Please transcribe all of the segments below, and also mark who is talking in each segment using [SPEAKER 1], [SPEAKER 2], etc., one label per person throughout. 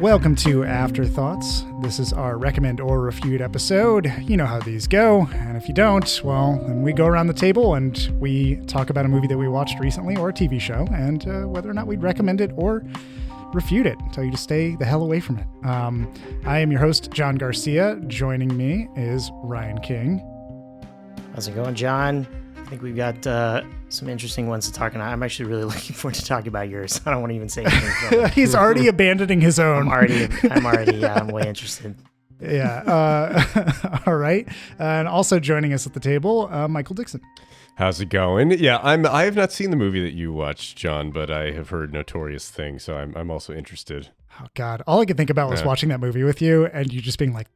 [SPEAKER 1] Welcome to Afterthoughts. This is our recommend or refute episode. You know how these go, and if you don't, well, then we go around the table and we talk about a movie that we watched recently or a TV show, and whether or not we'd recommend it or refute it, tell you to stay the hell away from it. I am your host, John Garcia. Joining me is Ryan King.
[SPEAKER 2] How's it going, John? I think we've got some interesting ones to talk about. I'm actually really looking forward to talking about yours. I don't want to even say anything.
[SPEAKER 1] He's already abandoning his own.
[SPEAKER 2] I'm way interested.
[SPEAKER 1] Yeah. All right. And also joining us at the table, Michael Dixon.
[SPEAKER 3] How's it going? Yeah, I have not seen the movie that you watched, John, but I have heard notorious things, so I'm also interested.
[SPEAKER 1] Oh God, all I could think about was watching that movie with you, and you just being like,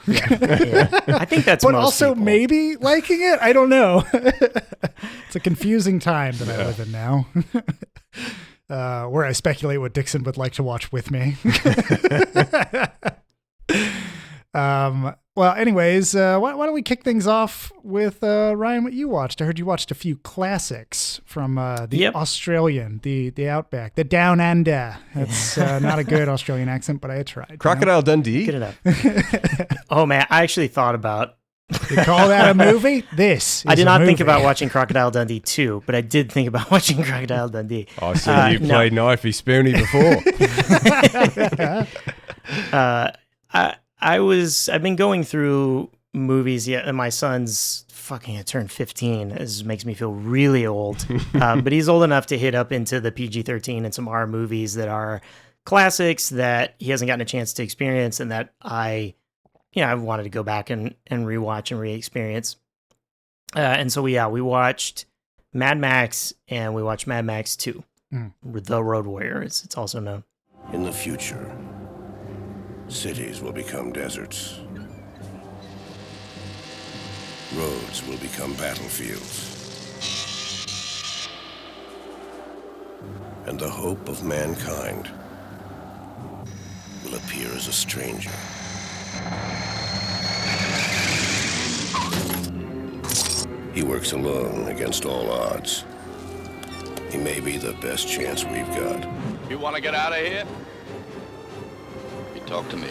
[SPEAKER 2] Yeah. I think that's
[SPEAKER 1] but
[SPEAKER 2] most
[SPEAKER 1] also
[SPEAKER 2] people.
[SPEAKER 1] Maybe liking it. I don't know. It's a confusing time that I live in now, where I speculate what Dixon would like to watch with me. Well, anyways, why don't we kick things off with Ryan? What you watched? I heard you watched a few classics from the Australian, the Outback, the Down Under. That's not a good Australian accent, but I tried.
[SPEAKER 3] Crocodile Dundee.
[SPEAKER 2] Good enough. Oh man, I actually thought about.
[SPEAKER 1] You call that a movie? This.
[SPEAKER 2] I did not think about watching Crocodile Dundee 2, but I did think about watching Crocodile Dundee.
[SPEAKER 3] Oh, so you played Knifey Spoony before.
[SPEAKER 2] I've been going through movies, and my son's fucking turned 15. This makes me feel really old. But he's old enough to hit up into the PG-13 and some R movies that are classics that he hasn't gotten a chance to experience, and that I wanted to go back and rewatch and re-experience. And so we watched Mad Max, and we watched Mad Max 2, The Road Warrior, it's also known.
[SPEAKER 4] In the future, cities will become deserts. Roads will become battlefields. And the hope of mankind will appear as a stranger. He works alone against all odds. He may be the best chance we've got.
[SPEAKER 5] You want to get out of here? You talk to me.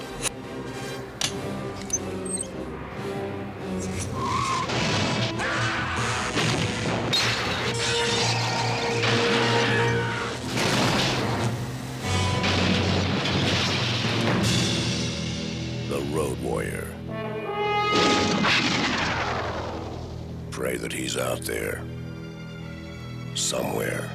[SPEAKER 4] The Road Warrior. Pray that he's out there. Somewhere.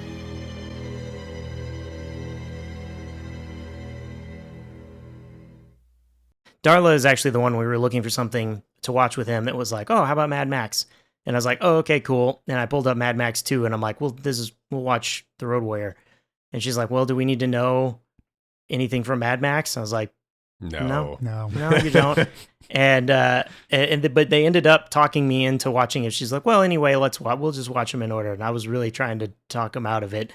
[SPEAKER 2] Darla is actually the one we were looking for something to watch with him that was like, oh, how about Mad Max? And I was like, oh, okay, cool. And I pulled up Mad Max 2, and I'm like, well, we'll watch The Road Warrior. And she's like, well, do we need to know anything from Mad Max? I was like, no, you don't. But they ended up talking me into watching it. She's like, well, anyway, we'll just watch them in order. And I was really trying to talk them out of it.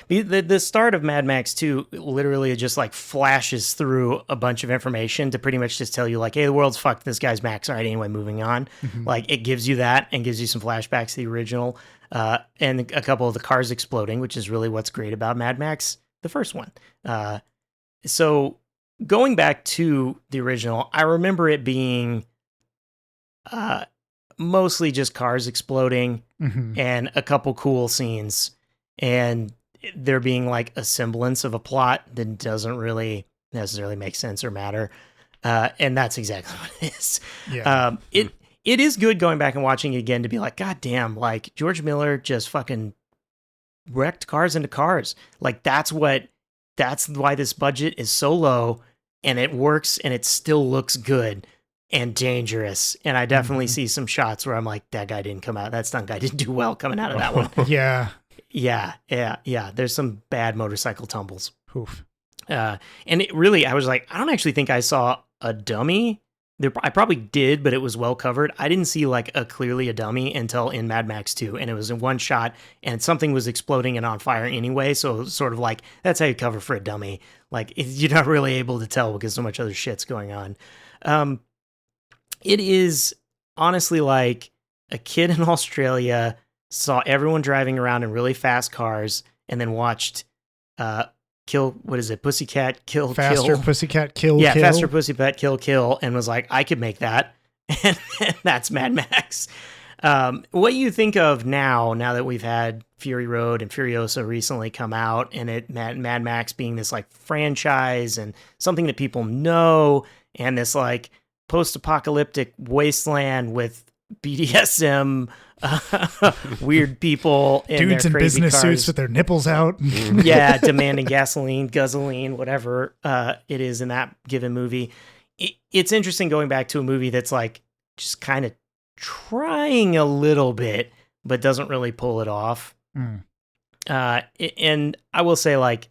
[SPEAKER 2] The start of Mad Max 2 literally just like flashes through a bunch of information to pretty much just tell you like, hey, the world's fucked. This guy's Max. All right, anyway, moving on. Mm-hmm. Like it gives you that and gives you some flashbacks to the original and a couple of the cars exploding, which is really what's great about Mad Max, the first one. So going back to the original, I remember it being mostly just cars exploding and a couple cool scenes, and there being like a semblance of a plot that doesn't really necessarily make sense or matter. And that's exactly what it is. Yeah. It is good going back and watching it again to be like, God damn, like George Miller just fucking wrecked cars into cars. Like that's why this budget is so low, and it works, and it still looks good and dangerous. And I definitely see some shots where I'm like, that stunt guy didn't do well coming out of that one. Yeah. There's some bad motorcycle tumbles.
[SPEAKER 1] Oof.
[SPEAKER 2] And it really, I was like, I don't actually think I saw a dummy. I probably did, but it was well covered. I didn't see like clearly a dummy until in Mad Max 2, and it was in one shot, and something was exploding and on fire anyway, so it was sort of like, that's how you cover for a dummy. Like, you're not really able to tell because so much other shit's going on. It is honestly like a kid in Australia saw everyone driving around in really fast cars and then watched what is it? Pussycat Kill
[SPEAKER 1] Faster
[SPEAKER 2] Kill.
[SPEAKER 1] Pussycat Kill
[SPEAKER 2] Yeah,
[SPEAKER 1] Kill.
[SPEAKER 2] Faster Pussycat Kill Kill, and was like, I could make that. And that's Mad Max. What you think of now that we've had Fury Road and Furiosa recently come out, and Mad Max being this like franchise and something that people know, and this like post-apocalyptic wasteland with BDSM, weird people in
[SPEAKER 1] dudes
[SPEAKER 2] their
[SPEAKER 1] in
[SPEAKER 2] crazy
[SPEAKER 1] business
[SPEAKER 2] cars.
[SPEAKER 1] suits with their nipples out.
[SPEAKER 2] Yeah, demanding gasoline, whatever it is in that given movie. It's interesting going back to a movie that's like just kind of trying a little bit, but doesn't really pull it off. And I will say, like,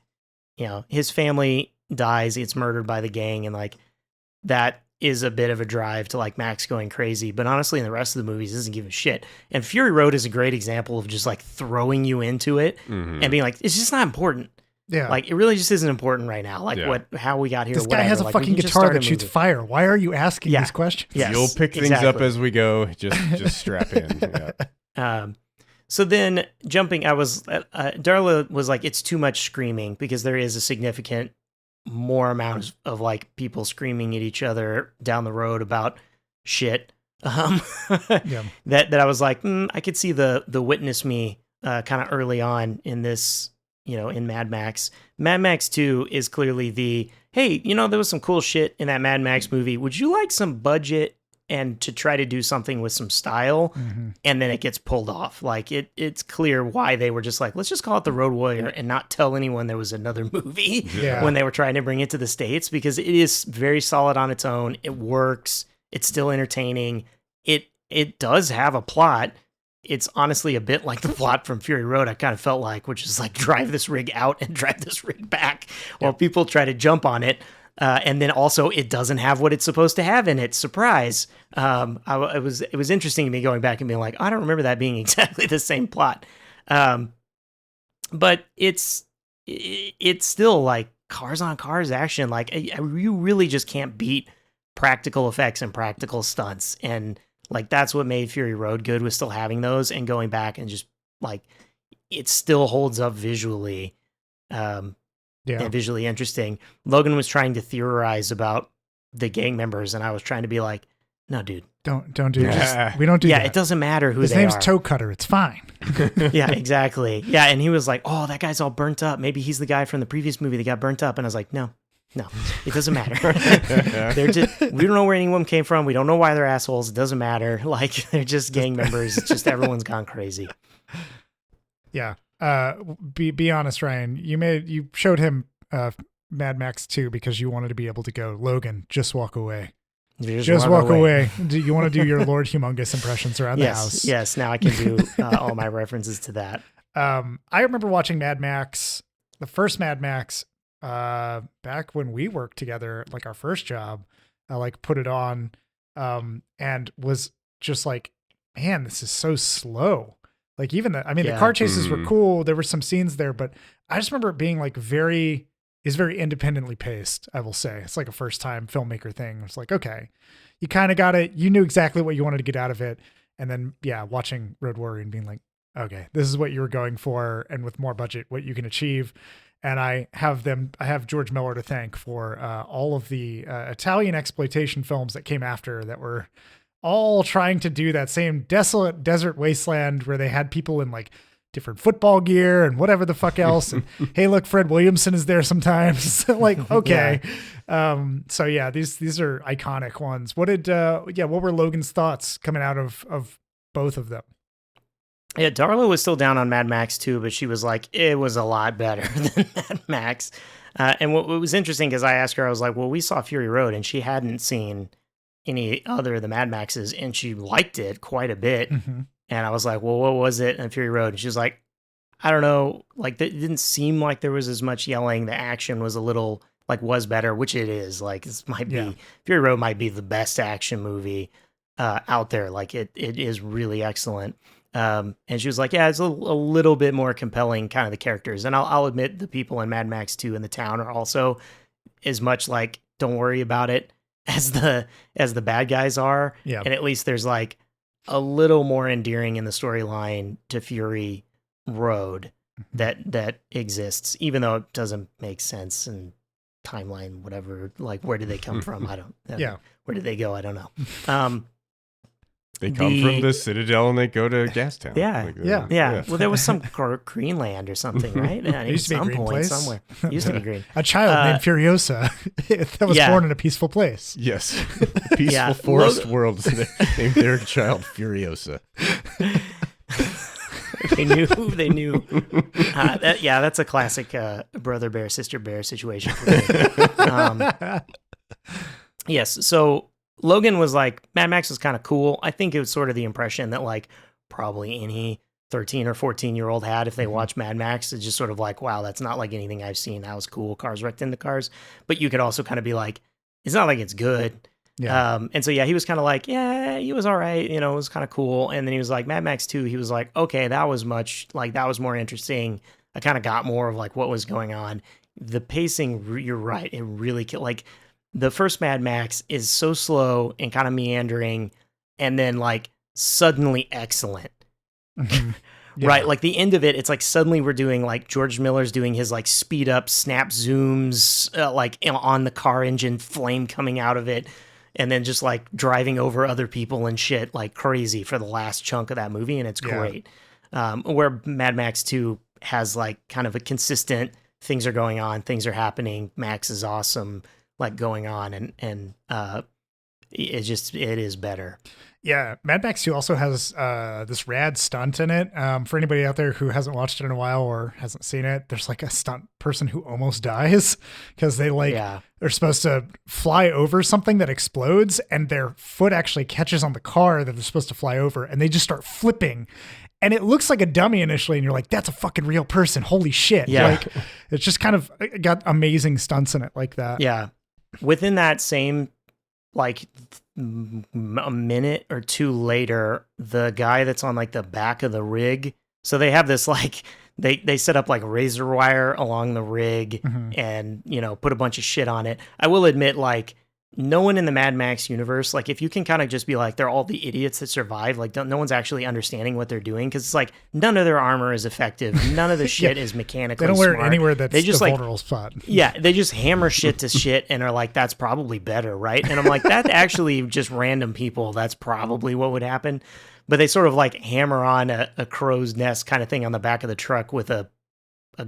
[SPEAKER 2] you know, his family dies, gets murdered by the gang, and like that is a bit of a drive to like Max going crazy. But honestly, in the rest of the movies, doesn't give a shit. And Fury Road is a great example of just like throwing you into it and being like, it's just not important.
[SPEAKER 1] Yeah.
[SPEAKER 2] Like, it really just isn't important right now. Like, how we got here.
[SPEAKER 1] This guy has a fucking guitar that shoots fire. Why are you asking these questions?
[SPEAKER 2] Yes,
[SPEAKER 3] You'll pick things up as we go. Just strap in. Yeah.
[SPEAKER 2] So then jumping, Darla was like, it's too much screaming, because there is a significant more amount of like people screaming at each other down the road about shit. That I was like, I could see the witness me kind of early on in this, you know, in Mad Max. Mad Max 2 is clearly the, hey, you know, there was some cool shit in that Mad Max movie. Would you like some budget and to try to do something with some style? And then it gets pulled off. Like it's clear why they were just like, let's just call it The Road Warrior and not tell anyone there was another movie when they were trying to bring it to the States, because it is very solid on its own. It works. It's still entertaining. It does have a plot. It's honestly a bit like the plot from Fury Road, I kind of felt like, which is like drive this rig out and drive this rig back while people try to jump on it. And then also it doesn't have what it's supposed to have in it. Surprise. It was interesting to me going back and being like, I don't remember that being exactly the same plot. But it's still like cars on cars action. Like you really just can't beat practical effects and practical stunts. And like, that's what made Fury Road good, was still having those and going back and just like, it still holds up visually. And visually interesting. Logan was trying to theorize about the gang members, and I was trying to be like, no, dude.
[SPEAKER 1] Don't do this. We don't do that.
[SPEAKER 2] Yeah, it doesn't matter who
[SPEAKER 1] His
[SPEAKER 2] they are.
[SPEAKER 1] name's Toe Cutter. It's fine.
[SPEAKER 2] Yeah, exactly. Yeah, and he was like, oh, that guy's all burnt up. Maybe he's the guy from the previous movie that got burnt up. And I was like, no, it doesn't matter. We don't know where anyone came from. We don't know why they're assholes. It doesn't matter. Like, they're just gang members. It's just everyone's gone crazy.
[SPEAKER 1] Yeah. Be honest, Ryan. You showed him Mad Max 2 because you wanted to be able to go, Logan, just walk away. Just walk away. Do you want to do your Lord Humongous impressions around the house?
[SPEAKER 2] Yes, now I can do all my references to that.
[SPEAKER 1] I remember watching Mad Max, the first Mad Max, back when we worked together, like our first job. I like put it on and was just like, man, this is so slow. Like even the car chases were cool. There were some scenes there, but I just remember it being like very independently paced, I will say. It's like a first time filmmaker thing. It's like, okay, you kind of got it. You knew exactly what you wanted to get out of it. And then, watching Road Warrior and being like, okay, this is what you were going for. And with more budget, what you can achieve. And I have George Miller to thank for all of the Italian exploitation films that came after that were all trying to do that same desolate desert wasteland where they had people in like different football gear and whatever the fuck else. And hey, look, Fred Williamson is there sometimes. Like, okay. So yeah, these are iconic ones. What were Logan's thoughts coming out of both of them?
[SPEAKER 2] Yeah, Darla was still down on Mad Max 2, but she was like, it was a lot better than Mad Max. And what was interesting, because I asked her, I was like, well, we saw Fury Road, and she hadn't seen any other of the Mad Maxes, and she liked it quite a bit. And I was like, well, what was it in Fury Road? And she was like, I don't know. Like, it didn't seem like there was as much yelling. The action was a little, like, was better, which it is. Like, Fury Road might be the best action movie out there. Like, it is really excellent. And she was like, yeah, it's a little bit more compelling, kind of the characters. And I'll admit the people in Mad Max 2 in the town are also as much like, don't worry about it as the bad guys are. Yeah. And at least there's like a little more endearing in the storyline to Fury Road. that exists, even though it doesn't make sense and timeline, whatever. Like, where did they come from? I don't know. Where did they go? I don't know.
[SPEAKER 3] They come from the Citadel and they go to Gastown.
[SPEAKER 2] Yeah. Well, there was some Greenland or something, right?
[SPEAKER 1] It used to be a green place.
[SPEAKER 2] Somewhere. It used to be green.
[SPEAKER 1] A child named Furiosa that was born in a peaceful place.
[SPEAKER 3] Yes. Peaceful forest world. Named their child Furiosa.
[SPEAKER 2] They knew. That's a classic brother bear, sister bear situation for me. Yes. So Logan was like, Mad Max was kind of cool. I think it was sort of the impression that like probably any 13 or 14-year-old had if they watched Mad Max. It's just sort of like, wow, that's not like anything I've seen. That was cool. Cars wrecked into cars. But you could also kind of be like, it's not like it's good.
[SPEAKER 1] Yeah.
[SPEAKER 2] And so, yeah, he was kind of like, yeah, he was all right. You know, it was kind of cool. And then he was like, Mad Max 2, he was like, okay, that was more interesting. I kind of got more of like what was going on. The pacing, you're right. It really like the first Mad Max is so slow and kind of meandering and then like suddenly excellent.
[SPEAKER 1] Yeah.
[SPEAKER 2] Right. Like the end of it, it's like suddenly we're doing like George Miller's doing his like speed up snap zooms, like on the car engine, flame coming out of it. And then just like driving over other people and shit like crazy for the last chunk of that movie. And it's great. Where Mad Max 2 has like kind of a consistent things are going on, things are happening. Max is awesome, like going on. And it is better.
[SPEAKER 1] Yeah, Mad Max 2 also has this rad stunt in it. For anybody out there who hasn't watched it in a while or hasn't seen it, there's like a stunt person who almost dies because they are supposed to fly over something that explodes and their foot actually catches on the car that they're supposed to fly over and they just start flipping. And it looks like a dummy initially and you're like, that's a fucking real person. Holy shit.
[SPEAKER 2] Yeah.
[SPEAKER 1] Like, it's just kind of got amazing stunts in it like that.
[SPEAKER 2] Yeah. Within that same like a minute or two later, the guy that's on like the back of the rig. So they have this like they set up like razor wire along the rig and, you know, put a bunch of shit on it. I will admit, like, no one in the Mad Max universe, like if you can kind of just be like, they're all the idiots that survive, like no one's actually understanding what they're doing. Cause it's like none of their armor is effective. None of the shit is mechanically
[SPEAKER 1] They don't wear it
[SPEAKER 2] smart.
[SPEAKER 1] anywhere that's
[SPEAKER 2] they just
[SPEAKER 1] the
[SPEAKER 2] like,
[SPEAKER 1] vulnerable spot.
[SPEAKER 2] Yeah. They just hammer shit to shit and are like, that's probably better. Right. And I'm like, that's actually just random people. That's probably what would happen. But they sort of like hammer on a crow's nest kind of thing on the back of the truck with a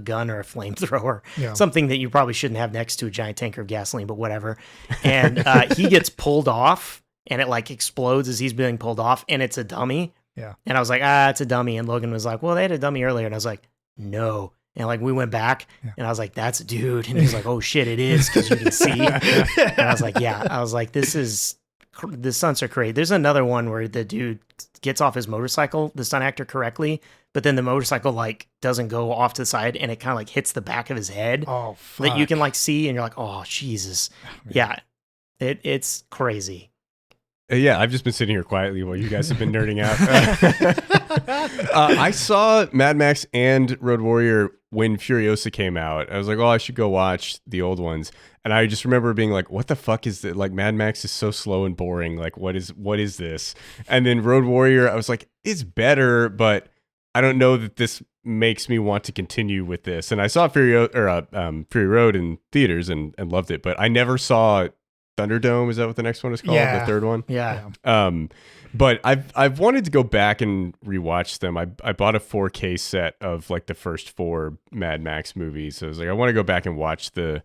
[SPEAKER 2] gun or a flamethrower, something that you probably shouldn't have next to a giant tanker of gasoline, but whatever. And he gets pulled off and it like explodes as he's being pulled off and it's a dummy.
[SPEAKER 1] Yeah.
[SPEAKER 2] And I was like, it's a dummy. And Logan was like, well, they had a dummy earlier. And I was like, no. And like, we went back and I was like, that's a dude. And he's like, oh shit, it is. Cause you can see. And I was like, yeah, I was like, the stunts are great. There's another one where the dude gets off his motorcycle, the stunt actor correctly, but then the motorcycle like doesn't go off to the side and it kind of like hits the back of his head.
[SPEAKER 1] Oh, fuck.
[SPEAKER 2] That you can like see and you're like, oh Jesus. Yeah. It's crazy.
[SPEAKER 3] Yeah, I've just been sitting here quietly while you guys have been nerding out. I saw Mad Max and Road Warrior when Furiosa came out. I was like, oh, I should go watch the old ones. And I just remember being like, what the fuck is that? Like, Mad Max is so slow and boring. Like, what is this? And then Road Warrior, I was like, it's better, but I don't know that this makes me want to continue with this. And I saw Fury Road in theaters and loved it, but I never saw Thunderdome. Is that what the next one is called?
[SPEAKER 1] Yeah.
[SPEAKER 3] The third one?
[SPEAKER 2] Yeah.
[SPEAKER 3] But I've wanted to go back and rewatch them. I bought a 4K set of like the first 4 Mad Max movies. So I was like, I want to go back and watch the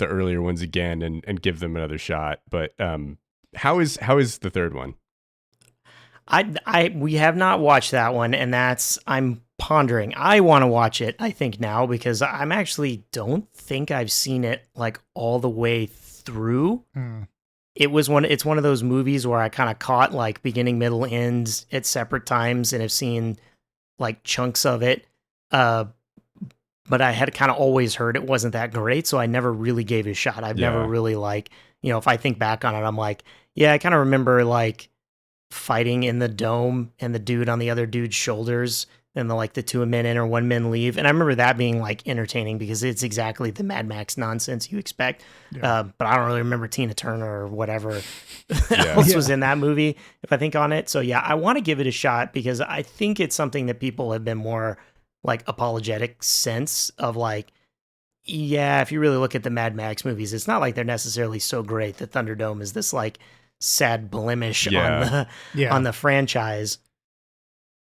[SPEAKER 3] earlier ones again and give them another shot. But how is the third one?
[SPEAKER 2] We have not watched that one, and I'm pondering. I want to watch it, I think, now because I'm actually don't think I've seen it like all the way through. It's one of those movies where I kind of caught like beginning, middle, ends at separate times and have seen like chunks of it. But I had kind of always heard it wasn't that great, so I never really gave it a shot. I've never really like, if I think back on it, I'm like, yeah, I kind of remember like fighting in the dome and the dude on the other dude's shoulders and the 2 men in or 1 man leave. And I remember that being like entertaining because it's exactly the Mad Max nonsense you expect. But I don't really remember Tina Turner or whatever else was in that movie if I think on it. So yeah, I want to give it a shot because I think it's something that people have been more like apologetic sense of like, yeah, if you really look at the Mad Max movies, it's not like they're necessarily so great that Thunderdome is this like sad blemish on the franchise.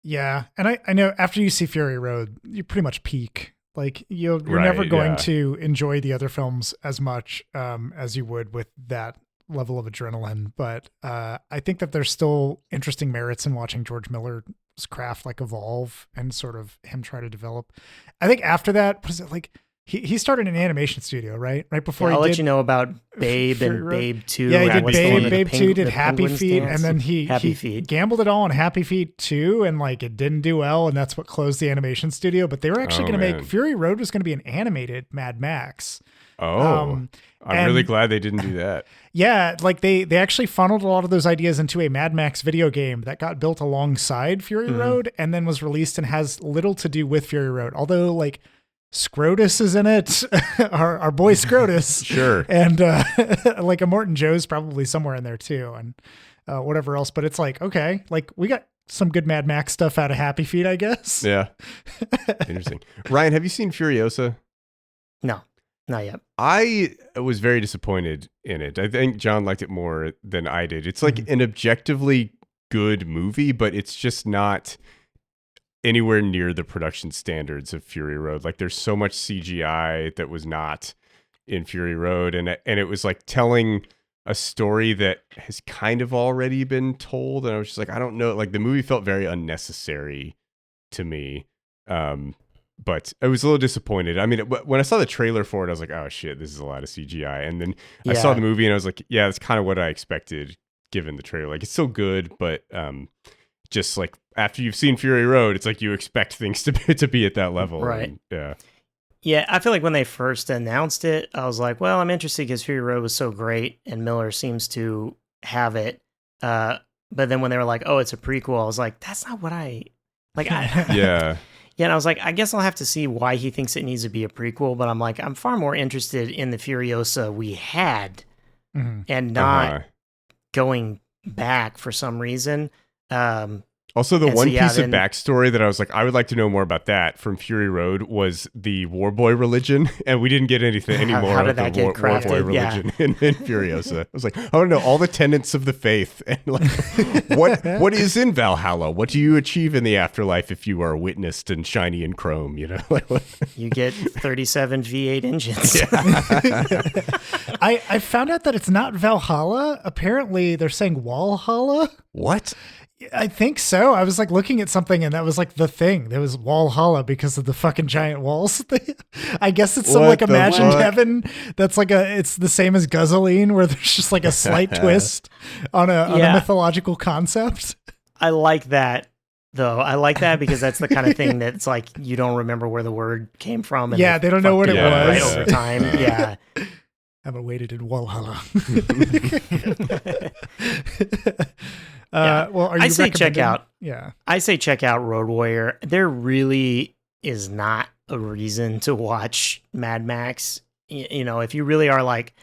[SPEAKER 1] Yeah, and I know after you see Fury Road, you pretty much peak. Like you're never going to enjoy the other films as much as you would with that level of adrenaline. But I think that there's still interesting merits in watching George Miller's craft like evolve and sort of him try to develop. I think after that, was it like he started an animation studio, right? Right before
[SPEAKER 2] I'll
[SPEAKER 1] he
[SPEAKER 2] let you know about Babe and Babe 2.
[SPEAKER 1] Yeah, he did
[SPEAKER 2] What's the one with
[SPEAKER 1] Babe
[SPEAKER 2] the
[SPEAKER 1] 2, did
[SPEAKER 2] the
[SPEAKER 1] Happy
[SPEAKER 2] penguins
[SPEAKER 1] Feet,
[SPEAKER 2] dance?
[SPEAKER 1] and then he gambled it all on Happy Feet 2, and like it didn't do well, and that's what closed the animation studio. But they were actually going to make Fury Road was going to be an animated Mad Max.
[SPEAKER 3] I'm really glad they didn't do that.
[SPEAKER 1] Yeah, like they actually funneled a lot of those ideas into a Mad Max video game that got built alongside Fury Road and then was released and has little to do with Fury Road. Although like Scrotus is in it, our boy Scrotus.
[SPEAKER 3] Sure.
[SPEAKER 1] And like a Morton Joe's probably somewhere in there too, and whatever else. But it's like, okay, like we got some good Mad Max stuff out of Happy Feet, I guess.
[SPEAKER 3] Yeah. Interesting. Ryan, have you seen Furiosa?
[SPEAKER 2] No, not yet.
[SPEAKER 3] I was very disappointed in it. I think John liked it more than I did. It's like an objectively good movie, but it's just not anywhere near the production standards of Fury Road. Like there's so much CGI that was not in Fury Road, and it was like telling a story that has kind of already been told, and I was just like, I don't know, like the movie felt very unnecessary to me. But I was a little disappointed. I mean, when I saw the trailer for it, I was like, oh shit, this is a lot of CGI. And then I saw the movie and I was like, yeah, that's kind of what I expected given the trailer. Like it's still good, but just like after you've seen Fury Road, it's like you expect things to be at that level.
[SPEAKER 2] Right.
[SPEAKER 3] And,
[SPEAKER 2] yeah, I feel like when they first announced it, I was like, well, I'm interested because Fury Road was so great and Miller seems to have it. But then when they were like, oh, it's a prequel, I was like, that's not what I like.
[SPEAKER 3] Yeah.
[SPEAKER 2] Yeah, and I was like, I guess I'll have to see why he thinks it needs to be a prequel, but I'm like, I'm far more interested in the Furiosa we had and not going back for some reason.
[SPEAKER 3] Also, the one piece of backstory that I was like, I would like to know more about that from Fury Road was the War Boy religion, and we didn't get anything anymore about the War Boy religion in Furiosa. I was like, I want to know all the tenets of the faith, and like, what is in Valhalla? What do you achieve in the afterlife if you are witnessed and shiny and chrome? You know,
[SPEAKER 2] you get 37 V8 engines.
[SPEAKER 1] I found out that it's not Valhalla. Apparently, they're saying Walhalla.
[SPEAKER 3] What?
[SPEAKER 1] I think so. I was like looking at something and that was like the thing. There was Walhalla because of the fucking giant walls. I guess it's some like imagined heaven that's like it's the same as Guzzling where there's just like a slight twist on a mythological concept.
[SPEAKER 2] I like that though. I like that because that's the kind of thing that's like you don't remember where the word came from. And
[SPEAKER 1] they don't know what it was.
[SPEAKER 2] Right over time. Yeah.
[SPEAKER 1] I haven't waited in Walhalla. Well, are you
[SPEAKER 2] I say check out.
[SPEAKER 1] Yeah,
[SPEAKER 2] I say check out Road Warrior. There really is not a reason to watch Mad Max. You know, if you really are like,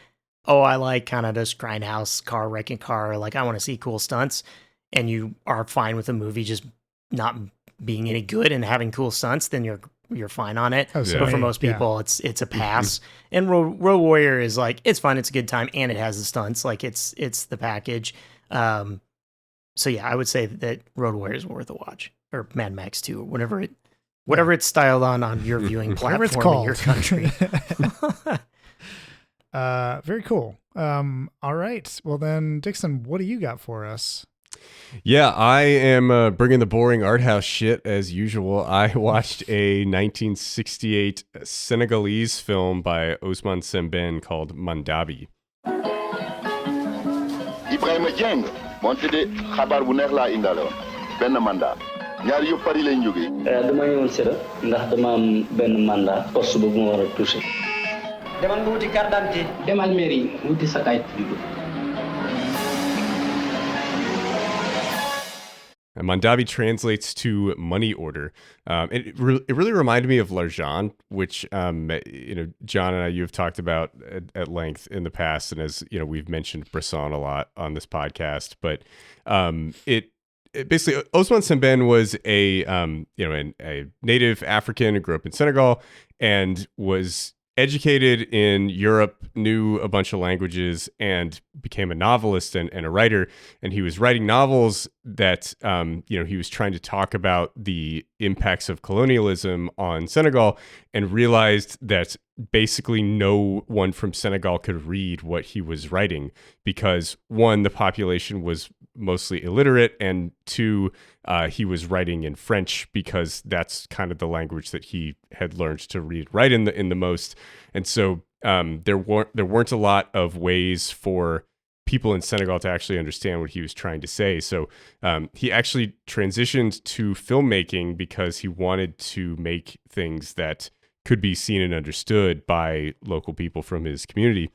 [SPEAKER 2] oh, I like kind of this grindhouse car wrecking car, like I want to see cool stunts, and you are fine with the movie just not being any good and having cool stunts, then you're fine on it. But for most people, it's a pass. And Road Warrior is like it's fun, it's a good time, and it has the stunts. Like it's the package. So yeah, I would say that Road Warrior is worth a watch, or Mad Max 2, or whatever it's styled on your viewing platform in your country.
[SPEAKER 1] Very cool. All right. Well then, Dixon, what do you got for us?
[SPEAKER 3] Yeah, I am bringing the boring art house shit as usual. I watched a 1968 Senegalese film by Ousmane Sembène called Mandabi.
[SPEAKER 6] Ibrahima Dieng moonte de xabaar bu neex laa indaloon benn mandat ñaar yëpp Paris lañ jógee.
[SPEAKER 7] dama ñëwoon Sera ndax dama am benn mandat poste boobu ma war a touché.
[SPEAKER 8] demal nga wuti carte d'identité.
[SPEAKER 7] demal mairie wuti sa kayit juddu.
[SPEAKER 3] Mandabi translates to money order. It really reminded me of L'Argent, which John and I you've talked about at length in the past, and as you know we've mentioned Bresson a lot on this podcast. But basically, Osman Sembène was a native African who grew up in Senegal and was educated in Europe, knew a bunch of languages, and became a novelist and a writer. And he was writing novels that, he was trying to talk about the impacts of colonialism on Senegal, and realized that basically no one from Senegal could read what he was writing because, one, the population was mostly illiterate, and two, he was writing in French because that's kind of the language that he had learned to write in the most. And so there weren't a lot of ways for people in Senegal to actually understand what he was trying to say. So he actually transitioned to filmmaking because he wanted to make things that could be seen and understood by local people from his community.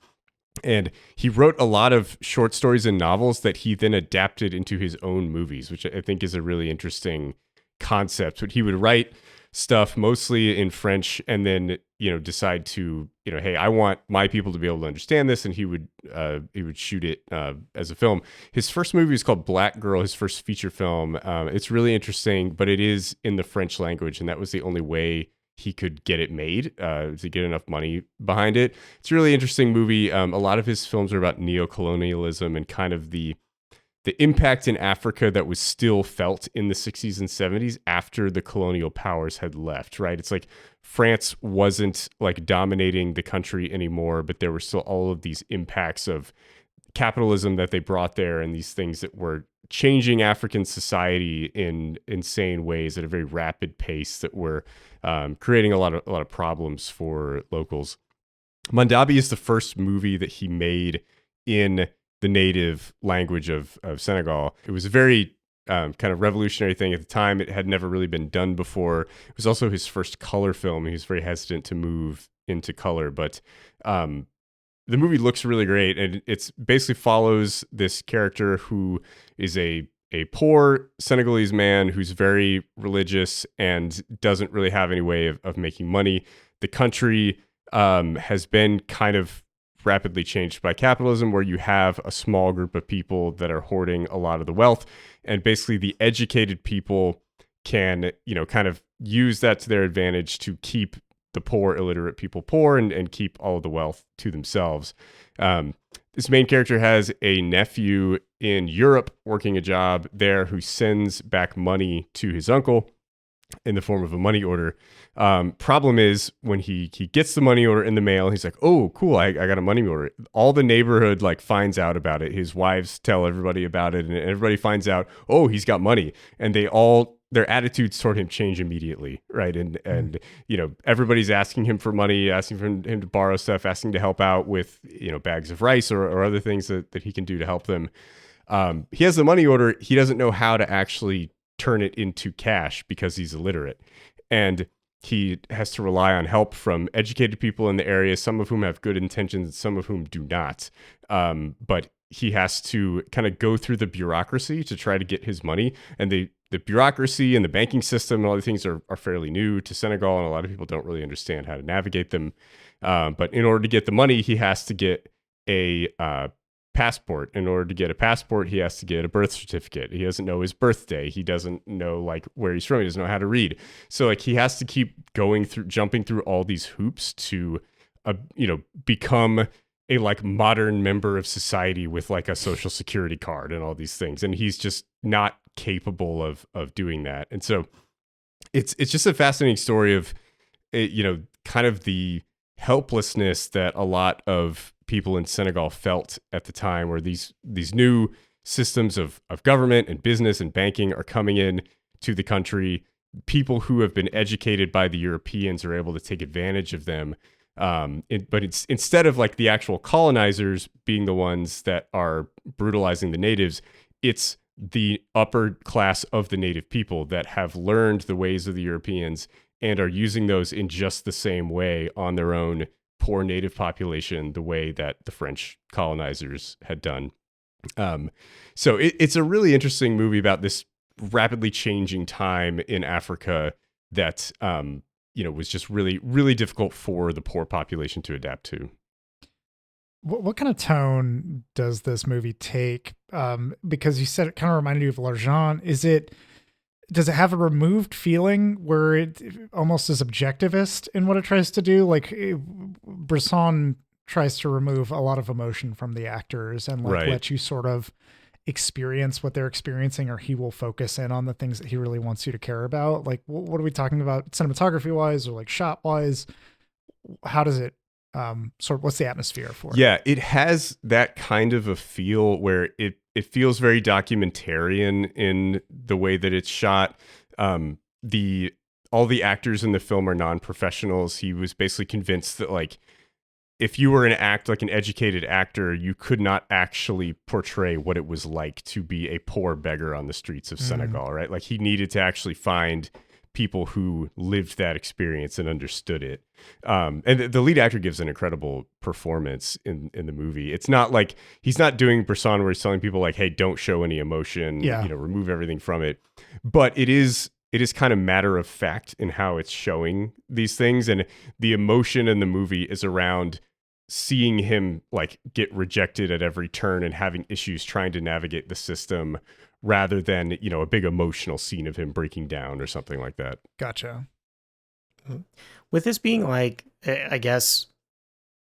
[SPEAKER 3] And he wrote a lot of short stories and novels that he then adapted into his own movies, which I think is a really interesting concept. But he would write stuff mostly in French and then, decide to, hey, I want my people to be able to understand this. And he would shoot it as a film. His first movie is called Black Girl, his first feature film. It's really interesting, but it is in the French language. And that was the only way he could get it made to get enough money behind it. It's a really interesting movie. A lot of his films are about neocolonialism and kind of the impact in Africa that was still felt in the 60s and 70s after the colonial powers had left, right? It's like France wasn't like dominating the country anymore, but there were still all of these impacts of capitalism that they brought there, and these things that were changing African society in insane ways at a very rapid pace that were creating a lot of problems for locals. Mandabi is the first movie that he made in the native language of Senegal. It was a very kind of revolutionary thing at the time. It had never really been done before. It was also his first color film. He was very hesitant to move into color, but the movie looks really great, and it's basically follows this character who is a poor Senegalese man who's very religious and doesn't really have any way of making money. The country has been kind of rapidly changed by capitalism, where you have a small group of people that are hoarding a lot of the wealth, and basically the educated people can, kind of use that to their advantage to keep the poor, illiterate people poor, and keep all of the wealth to themselves. This main character has a nephew in Europe working a job there who sends back money to his uncle in the form of a money order. Problem is, when he gets the money order in the mail, he's like, oh, cool, I got a money order. All the neighborhood finds out about it. His wives tell everybody about it, and everybody finds out, oh, he's got money. And their attitudes toward him change immediately, right? And everybody's asking him for money, asking for him to borrow stuff, asking to help out with, bags of rice or other things that he can do to help them. He has the money order. He doesn't know how to actually turn it into cash because he's illiterate. And he has to rely on help from educated people in the area, some of whom have good intentions, some of whom do not. But he has to kind of go through the bureaucracy to try to get his money. And the bureaucracy and the banking system and all these things are fairly new to Senegal, and a lot of people don't really understand how to navigate them. But in order to get the money, he has to get a passport. In order to get a passport, he has to get a birth certificate. He doesn't know his birthday. He doesn't know where he's from. He doesn't know how to read. So he has to keep jumping through all these hoops to, become a modern member of society with a social security card and all these things. And he's just not capable of doing that. And so it's just a fascinating story of, kind of the helplessness that a lot of people in Senegal felt at the time, where these new systems of government and business and banking are coming in to the country. People who have been educated by the Europeans are able to take advantage of them. But it's instead of the actual colonizers being the ones that are brutalizing the natives, it's the upper class of the native people that have learned the ways of the Europeans and are using those in just the same way on their own poor native population, the way that the French colonizers had done. So it's a really interesting movie about this rapidly changing time in Africa that, was just really, really difficult for the poor population to adapt to.
[SPEAKER 1] What kind of tone does this movie take because you said it kind of reminded you of L'Argent. Does it have a removed feeling where it almost is objectivist in what it tries to do? Like Bresson tries to remove a lot of emotion from the actors and let you sort of experience what they're experiencing, or he will focus in on the things that he really wants you to care about. Like, what are we talking about cinematography wise or like shot wise? How does it what's the atmosphere for it?
[SPEAKER 3] Yeah, it has that kind of a feel where it feels very documentarian in the way that it's shot. All the actors in the film are non-professionals. He was basically convinced that like if you were an educated actor, you could not actually portray what it was like to be a poor beggar on the streets of Senegal, right? Like he needed to actually find people who lived that experience and understood it. And the lead actor gives an incredible performance in the movie. It's not like he's not doing Bresson where he's telling people like, hey, don't show any emotion, remove everything from it. But it is kind of matter of fact in how it's showing these things. And the emotion in the movie is around seeing him like get rejected at every turn and having issues trying to navigate the system, rather than, a big emotional scene of him breaking down or something like that.
[SPEAKER 1] Gotcha.
[SPEAKER 2] With this being like, I guess,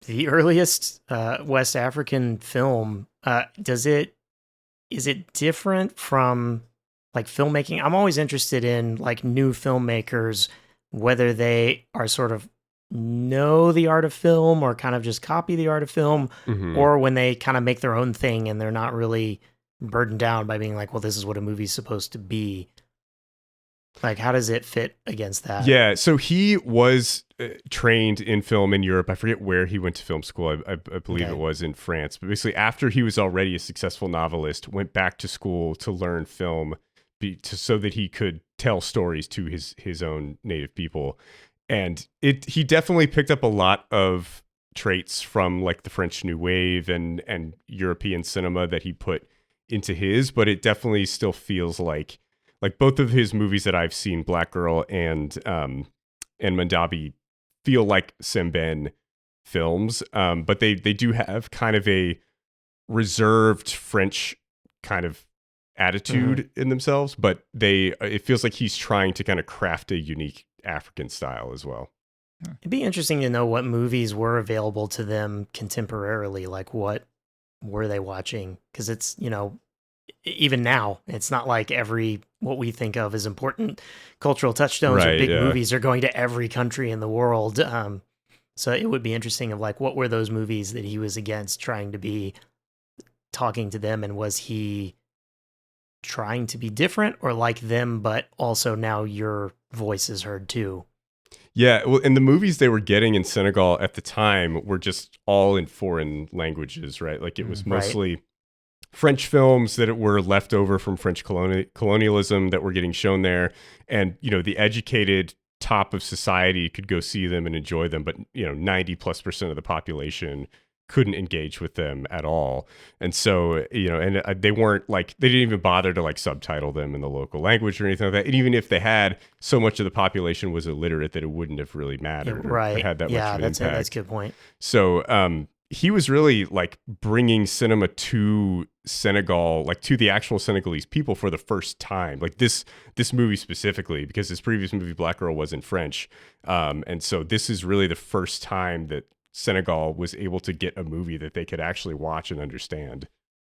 [SPEAKER 2] the earliest West African film, is it different from like filmmaking? I'm always interested in like new filmmakers, whether they are sort of know the art of film or kind of just copy the art of film, or when they kind of make their own thing and they're not really burdened down by being like, well, this is what a movie's supposed to be. Like, how does it fit against that?
[SPEAKER 3] Yeah, so he was trained in film in Europe. I forget where he went to film school. I believe it was in France. But basically, after he was already a successful novelist, went back to school to learn film so that he could tell stories to his own native people. And he definitely picked up a lot of traits from like the French New Wave and European cinema that he put into his, but it definitely still feels like both of his movies that I've seen, Black Girl and Mandabi, feel like Sembène films, but they do have kind of a reserved French kind of attitude in themselves, but it feels like he's trying to kind of craft a unique African style as well.
[SPEAKER 2] It'd be interesting to know what movies were available to them contemporarily, like what were they watching? Because it's, even now, it's not like what we think of as important cultural touchstones or big movies are going to every country in the world. So it would be interesting of like, what were those movies that he was against trying to be talking to them? And was he trying to be different or like them, but also now your voice is heard too?
[SPEAKER 3] Yeah, well, and the movies they were getting in Senegal at the time were just all in foreign languages, right? Like it was mostly French films that were left over from French colonialism that were getting shown there. And, the educated top of society could go see them and enjoy them, but, 90+% of the population couldn't engage with them at all. And so, and they weren't like, they didn't even bother to like subtitle them in the local language or anything like that. And even if they had, so much of the population was illiterate that it wouldn't have really mattered. Or had that much of an impact.
[SPEAKER 2] That's a good point.
[SPEAKER 3] So he was really like bringing cinema to Senegal, like to the actual Senegalese people for the first time. Like this movie specifically, because his previous movie, Black Girl, was in French. And so this is really the first time that Senegal was able to get a movie that they could actually watch and understand.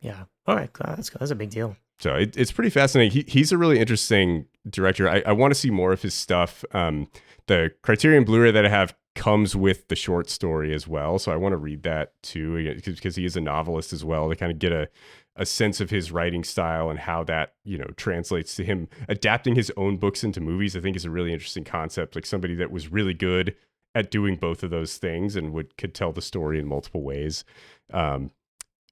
[SPEAKER 2] Yeah. All right. That's a big deal.
[SPEAKER 3] So it's pretty fascinating. He's a really interesting director. I want to see more of his stuff. The Criterion Blu-ray that I have comes with the short story as well. So I want to read that too, because he is a novelist as well, to kind of get a sense of his writing style and how that, translates to him adapting his own books into movies. I think is a really interesting concept. Like somebody that was really good at doing both of those things and could tell the story in multiple ways.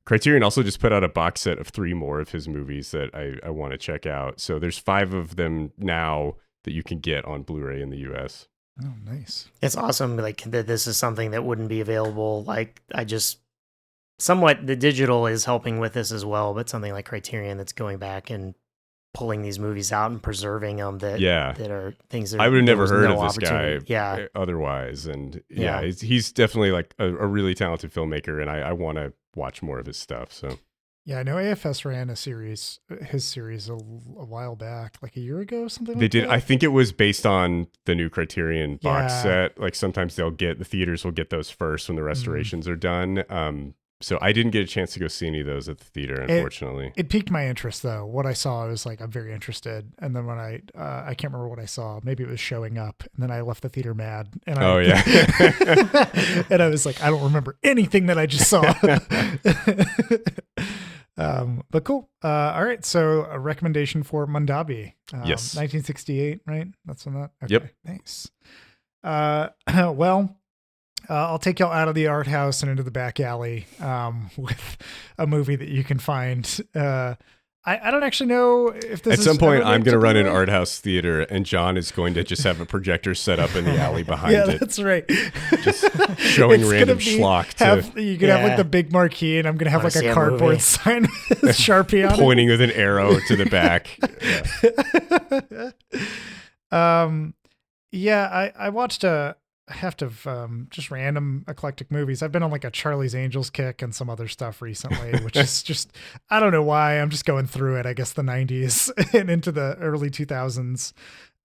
[SPEAKER 3] Criterion also just put out a box set of 3 more of his movies that I want to check out. So there's 5 of them now that you can get on Blu-ray in the US.
[SPEAKER 1] Oh, nice.
[SPEAKER 2] It's awesome. Like that this is something that wouldn't be available. Like somewhat the digital is helping with this as well, but something like Criterion that's going back and pulling these movies out and preserving them that are things that
[SPEAKER 3] I would have never heard of this
[SPEAKER 2] guy
[SPEAKER 3] otherwise. And he's definitely like a really talented filmmaker, and I want to watch more of his stuff. So
[SPEAKER 1] Yeah, I know AFS ran his series a while back, like a year ago, something
[SPEAKER 3] They
[SPEAKER 1] like
[SPEAKER 3] did.
[SPEAKER 1] that.
[SPEAKER 3] I think it was based on the new Criterion box
[SPEAKER 1] Yeah.
[SPEAKER 3] set. Like sometimes the theaters will get those first when the restorations are done. So I didn't get a chance to go see any of those at the theater, unfortunately.
[SPEAKER 1] It piqued my interest though. What I saw, I was like, I'm very interested. And then when I can't remember what I saw. Maybe it was Showing Up, and then I left the theater mad. And and I was like, I don't remember anything that I just saw. But cool. All right. So a recommendation for Mandabi.
[SPEAKER 3] Yes.
[SPEAKER 1] 1968, right? That's when that. Okay,
[SPEAKER 3] Yep.
[SPEAKER 1] Nice. Well, I'll take y'all out of the art house and into the back alley with a movie that you can find. I don't actually know if this
[SPEAKER 3] At
[SPEAKER 1] is
[SPEAKER 3] some point,
[SPEAKER 1] ever
[SPEAKER 3] I'm
[SPEAKER 1] made
[SPEAKER 3] going to run an
[SPEAKER 1] be.
[SPEAKER 3] art house theater, and John is going to just have a projector set up in the alley behind
[SPEAKER 1] Yeah,
[SPEAKER 3] it,
[SPEAKER 1] that's right.
[SPEAKER 3] just showing
[SPEAKER 1] It's
[SPEAKER 3] random
[SPEAKER 1] gonna be-
[SPEAKER 3] schlock
[SPEAKER 1] You can have like the big marquee, and I'm gonna have
[SPEAKER 2] Wanna
[SPEAKER 1] like
[SPEAKER 2] see
[SPEAKER 1] a
[SPEAKER 2] a
[SPEAKER 1] cardboard
[SPEAKER 2] movie?
[SPEAKER 1] sign with Sharpie on
[SPEAKER 3] pointing with an arrow to the back.
[SPEAKER 1] Yeah. I watched a heft of just random eclectic movies. I've been on like a Charlie's Angels kick and some other stuff recently, which is just, I don't know why. I'm just going through it, I guess the 90s and into the early 2000s.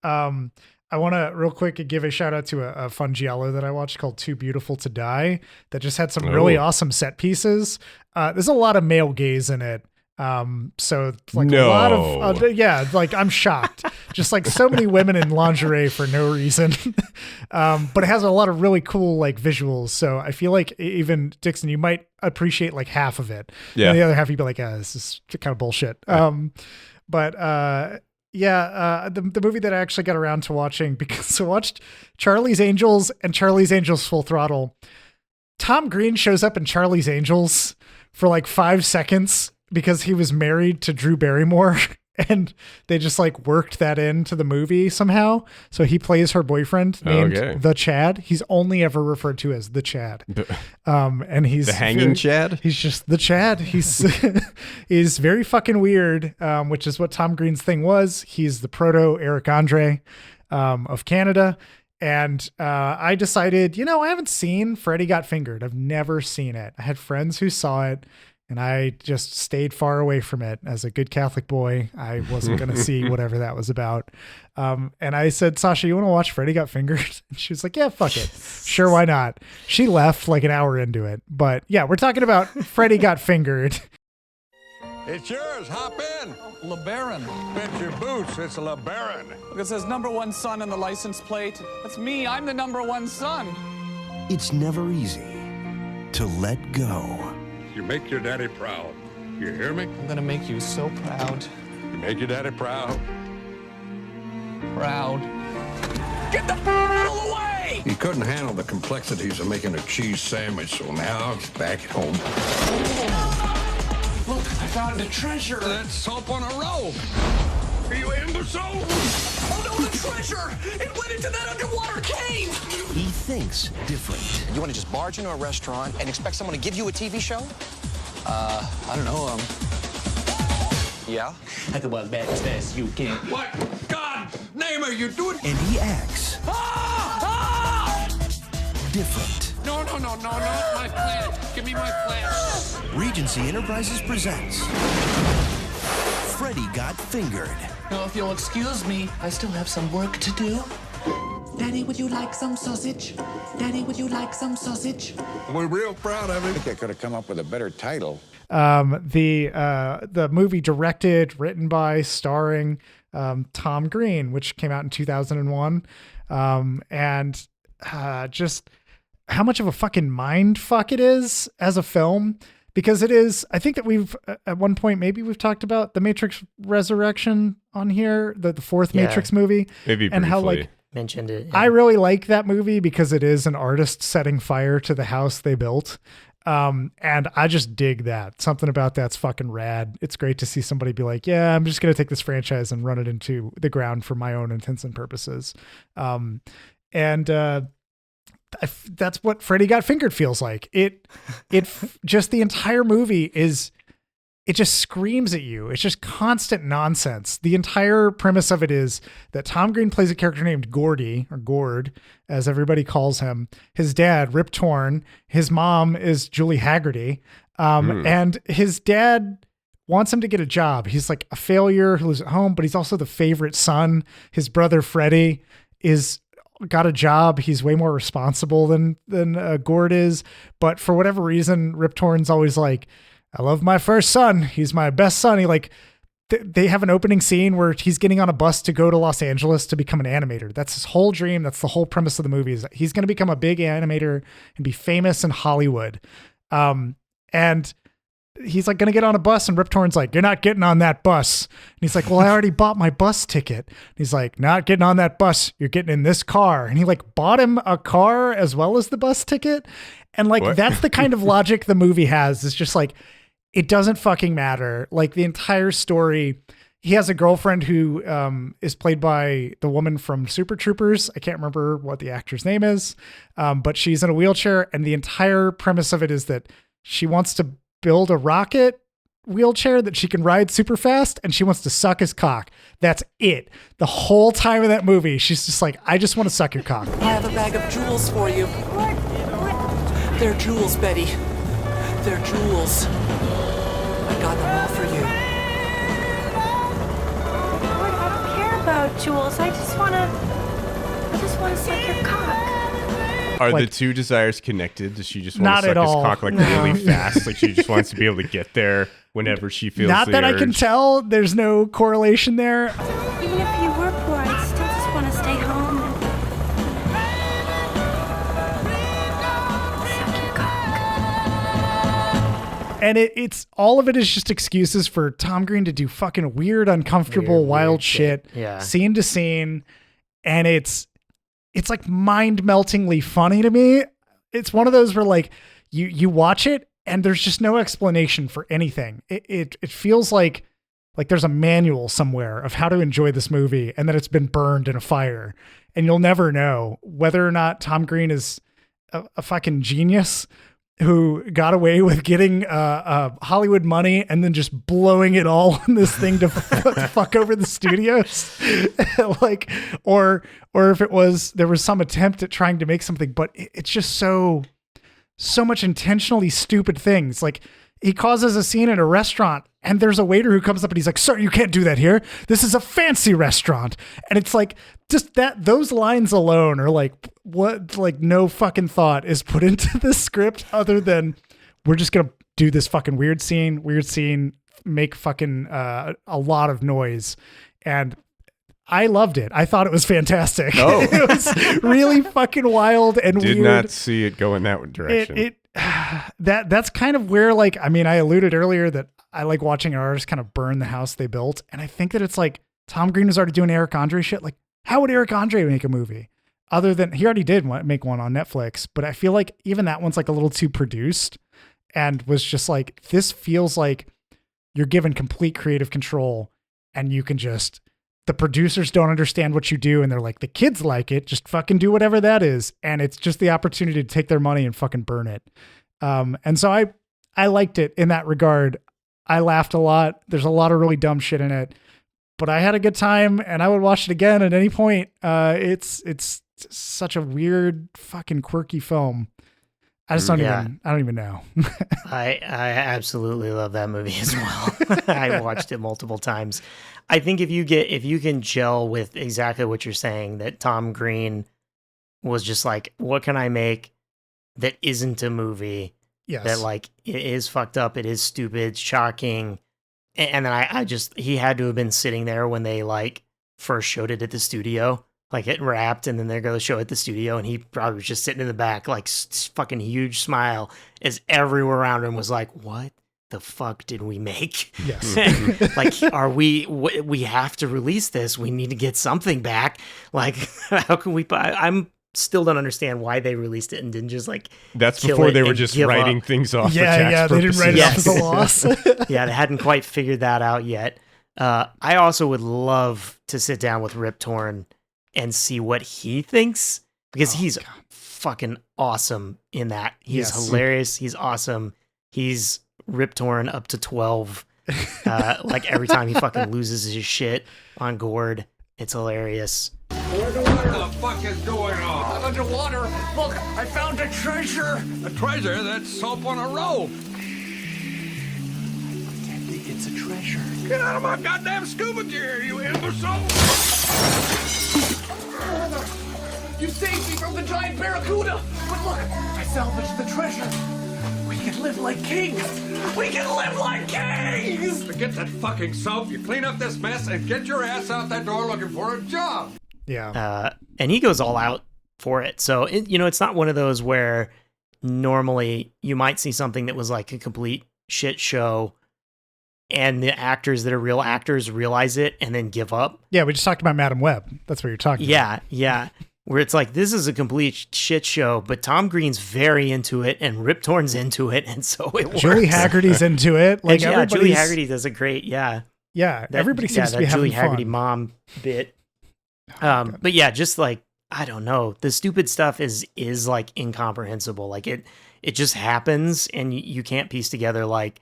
[SPEAKER 1] I want to real quick give a shout out to a fun giallo that I watched called Too Beautiful to Die that just had some really awesome set pieces. There's a lot of male gaze in it. So like a lot of, like I'm shocked, just like so many women in lingerie for no reason. But it has a lot of really cool like visuals. So I feel like even Dixon, you might appreciate like half of it.
[SPEAKER 3] Yeah.
[SPEAKER 1] And the other half you'd be like, this is kind of bullshit. The movie that I actually got around to watching, because I watched Charlie's Angels and Charlie's Angels Full Throttle. Tom Green shows up in Charlie's Angels for like 5 seconds because he was married to Drew Barrymore, and they just like worked that into the movie somehow. So he plays her boyfriend named the Chad. He's only ever referred to as the Chad. And he's
[SPEAKER 3] the hanging Chad.
[SPEAKER 1] He's just the Chad. He's he's very fucking weird, which is what Tom Green's thing was. He's the proto Eric Andre of Canada. And I decided, I haven't seen Freddy Got Fingered. I've never seen it. I had friends who saw it, and I just stayed far away from it. As a good Catholic boy, I wasn't going to see whatever that was about. And I said, Sasha, you want to watch Freddy Got Fingered? And she was like, yeah, fuck it. Sure, why not? She left like an hour into it. But yeah, we're talking about Freddy Got Fingered.
[SPEAKER 9] It's yours. Hop in.
[SPEAKER 10] LeBaron.
[SPEAKER 9] Bet your boots it's a LeBaron.
[SPEAKER 10] Look, it says #1 son on the license plate. That's me. I'm the #1 son.
[SPEAKER 11] It's never easy to let go.
[SPEAKER 9] You make your daddy proud. You hear me?
[SPEAKER 10] I'm gonna make you so proud.
[SPEAKER 9] You make your daddy proud.
[SPEAKER 10] Proud. Get the out of the way!
[SPEAKER 9] He couldn't handle the complexities of making a cheese sandwich, so now he's back at home.
[SPEAKER 10] Look, I found a treasure.
[SPEAKER 9] That's soap on a roll. Are you imbecile?
[SPEAKER 10] Oh no, the treasure! It went into that underwater cave!
[SPEAKER 11] He thinks different.
[SPEAKER 12] You want to just barge into a restaurant and expect someone to give you a TV show?
[SPEAKER 10] I don't know,
[SPEAKER 12] Yeah?
[SPEAKER 10] I can work best you can.
[SPEAKER 9] What? God name are you doing?
[SPEAKER 11] And he acts different.
[SPEAKER 9] No, not my plant. Give me my plant.
[SPEAKER 11] Regency Enterprises presents Freddy Got Fingered.
[SPEAKER 10] Now, if you'll excuse me, I still have some work to do.
[SPEAKER 13] Daddy, would you like some sausage? Daddy, would you like some sausage?
[SPEAKER 9] We're real proud of him.
[SPEAKER 14] I think I could have come up with a better title.
[SPEAKER 1] The movie directed, written by, starring Tom Green, which came out in 2001. Just how much of a fucking mind fuck it is as a film. Because it is, I think that we've, at one point, maybe we've talked about the Matrix Resurrection on here, the fourth Matrix movie.
[SPEAKER 3] Maybe briefly.
[SPEAKER 1] And how like,
[SPEAKER 2] mentioned it. Yeah.
[SPEAKER 1] I really like that movie because it is an artist setting fire to the house they built. And I just dig that. Something about that's fucking rad. It's great to see somebody be like, yeah, I'm just going to take this franchise and run it into the ground for my own intents and purposes. That's what Freddy Got Fingered feels like. It just the entire movie is, it just screams at you. It's just constant nonsense. The entire premise of it is that Tom Green plays a character named Gordy, or Gord, as everybody calls him. His dad, Rip Torn. His mom is Julie Haggerty. And his dad wants him to get a job. He's like a failure who lives at home, but he's also the favorite son. His brother Freddy is got a job. He's way more responsible than Gord is. But for whatever reason, Rip Torn's always like, I love my first son. He's my best son. He like, they have an opening scene where he's getting on a bus to go to Los Angeles to become an animator. That's his whole dream. That's the whole premise of the movie, is that he's going to become a big animator and be famous in Hollywood. And he's like going to get on a bus, and Rip Torn's like, you're not getting on that bus. And he's like, well, I already bought my bus ticket. And he's like, not getting on that bus. You're getting in this car. And he like bought him a car as well as the bus ticket. And like, what? That's the kind of logic the movie has. It's just like, it doesn't fucking matter. Like the entire story, he has a girlfriend who is played by the woman from Super Troopers. I can't remember what the actor's name is, but she's in a wheelchair. And the entire premise of it is that she wants to build a rocket wheelchair that she can ride super fast, and she wants to suck his cock. That's it. The whole time of that movie, she's just like, I just want to suck your cock.
[SPEAKER 15] I have a bag of jewels for you. What? They're jewels, Betty. They're jewels. I got them all for you.
[SPEAKER 16] Lord, I don't care about jewels. I just want to suck your cock.
[SPEAKER 3] Are
[SPEAKER 1] like,
[SPEAKER 3] the two desires connected? Does she just want to suck his cock like
[SPEAKER 1] no.
[SPEAKER 3] really fast? Like she just wants to be able to get there whenever she feels
[SPEAKER 1] not
[SPEAKER 3] the
[SPEAKER 1] that
[SPEAKER 3] urge?
[SPEAKER 1] I can tell. There's no correlation there.
[SPEAKER 16] Even if you were poor, I'd still just want to stay home and suck your cock.
[SPEAKER 1] And it's all of it is just excuses for Tom Green to do fucking weird, uncomfortable, wild shit, scene to scene. And it's like mind-meltingly funny to me. It's one of those where like you watch it and there's just no explanation for anything. It feels like there's a manual somewhere of how to enjoy this movie, and that it's been burned in a fire, and you'll never know whether or not Tom Green is a fucking genius who got away with getting Hollywood money and then just blowing it all on this thing to fuck over the studios. Like, or if it was, there was some attempt at trying to make something, but it's just so much intentionally stupid things. Like, he causes a scene in a restaurant and there's a waiter who comes up and he's like, sir, you can't do that here. This is a fancy restaurant. And it's like, just those lines alone are like, what, like no fucking thought is put into this script other than we're just going to do this fucking weird scene, make fucking a lot of noise. And I loved it. I thought it was fantastic.
[SPEAKER 3] Oh.
[SPEAKER 1] It was really fucking wild and weird.
[SPEAKER 3] Did not see it go in that direction.
[SPEAKER 1] That's kind of where, like, I mean, I alluded earlier that I like watching an artist kind of burn the house they built. And I think that it's like Tom Green was already doing Eric Andre shit. Like, how would Eric Andre make a movie other than he already did make one on Netflix? But I feel like even that one's like a little too produced and was just like, this feels like you're given complete creative control and you can just, the producers don't understand what you do. And they're like, the kids like it, just fucking do whatever that is. And it's just the opportunity to take their money and fucking burn it. And so I liked it in that regard. I laughed a lot. There's a lot of really dumb shit in it, but I had a good time and I would watch it again at any point. It's such a weird fucking quirky film. I just don't even know.
[SPEAKER 2] I absolutely love that movie as well. I watched it multiple times. I think if you can gel with exactly what you're saying, that Tom Green was just like, what can I make that isn't a movie?
[SPEAKER 1] Yes.
[SPEAKER 2] That like it is fucked up, it is stupid, shocking. And then I just, he had to have been sitting there when they like first showed it at the studio, like it wrapped and then they're going to show it at the studio. And he probably was just sitting in the back, like fucking huge smile as everyone around him was like, what the fuck did we make?
[SPEAKER 1] Yes.
[SPEAKER 2] Like, we have to release this. We need to get something back. Like, how can we, I'm still don't understand why they released it and didn't just like,
[SPEAKER 3] that's before they were just writing things off.
[SPEAKER 1] Yeah. They didn't write it off as a loss.
[SPEAKER 2] Yeah. They hadn't quite figured that out yet. I also would love to sit down with Rip Torn and see what he thinks, because he's fucking awesome in that. He's hilarious. He's awesome. He's Rip Torn up to 12. Like every time he fucking loses his shit on Gord, it's hilarious.
[SPEAKER 9] What the fuck is going on?
[SPEAKER 10] I'm underwater. Look, I found a treasure.
[SPEAKER 9] A treasure? That's soap on a rope.
[SPEAKER 15] It's a treasure.
[SPEAKER 9] Get out of my goddamn scuba gear, you imbecile!
[SPEAKER 15] You saved me from the giant barracuda! But look, I salvaged the treasure. We can live like kings! We can live like kings!
[SPEAKER 9] Forget that fucking soap. You clean up this mess and get your ass out that door looking for a job.
[SPEAKER 1] Yeah.
[SPEAKER 2] And he goes all out for it. So, it's not one of those where normally you might see something that was like a complete shit show and the actors that are real actors realize it and then give up.
[SPEAKER 1] Yeah, we just talked about Madam Web. That's what you're talking about.
[SPEAKER 2] Yeah. Where it's like, this is a complete shit show, but Tom Green's very into it and Rip Torn's into it, and so it works.
[SPEAKER 1] Julie Haggerty's into it. Like,
[SPEAKER 2] Julie Haggerty does a great,
[SPEAKER 1] everybody seems to be having
[SPEAKER 2] Julie
[SPEAKER 1] fun.
[SPEAKER 2] Haggerty mom bit. But yeah, just like, I don't know, the stupid stuff is like incomprehensible. Like it just happens, and you can't piece together, like,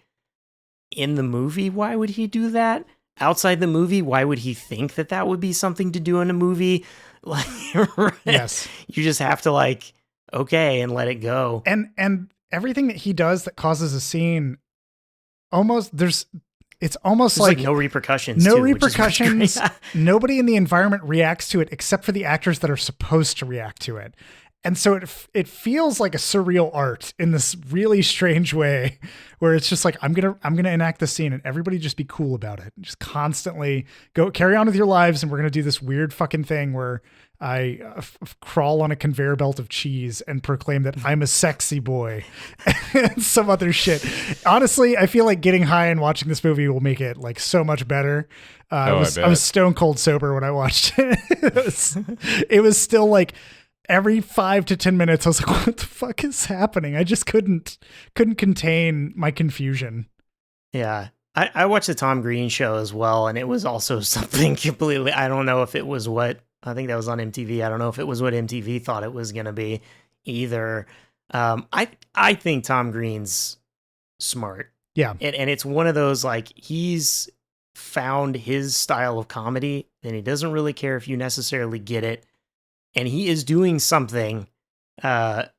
[SPEAKER 2] in the movie, why would he do that? Outside the movie, why would he think that would be something to do in a movie? Like,
[SPEAKER 1] yes,
[SPEAKER 2] you just have to, like, okay, and let it go.
[SPEAKER 1] And everything that he does that causes a scene, it's almost
[SPEAKER 2] There's
[SPEAKER 1] like
[SPEAKER 2] no repercussions.
[SPEAKER 1] No
[SPEAKER 2] too,
[SPEAKER 1] repercussions. Nobody in the environment reacts to it except for the actors that are supposed to react to it. And so it feels like a surreal art in this really strange way, where it's just like, I'm gonna enact the scene and everybody just be cool about it. Just constantly go carry on with your lives, and we're gonna do this weird fucking thing where I crawl on a conveyor belt of cheese and proclaim that I'm a sexy boy and some other shit. Honestly, I feel like getting high and watching this movie will make it like so much better. I was stone cold sober when I watched it. It was still like, every 5 to 10 minutes, I was like, what the fuck is happening? I just couldn't contain my confusion.
[SPEAKER 2] Yeah. I watched the Tom Green show as well, and it was also something completely, I don't know if it was I think that was on MTV. I don't know if it was what MTV thought it was going to be either. I think Tom Green's smart.
[SPEAKER 1] Yeah.
[SPEAKER 2] And it's one of those, like, he's found his style of comedy, and he doesn't really care if you necessarily get it. And he is doing something, and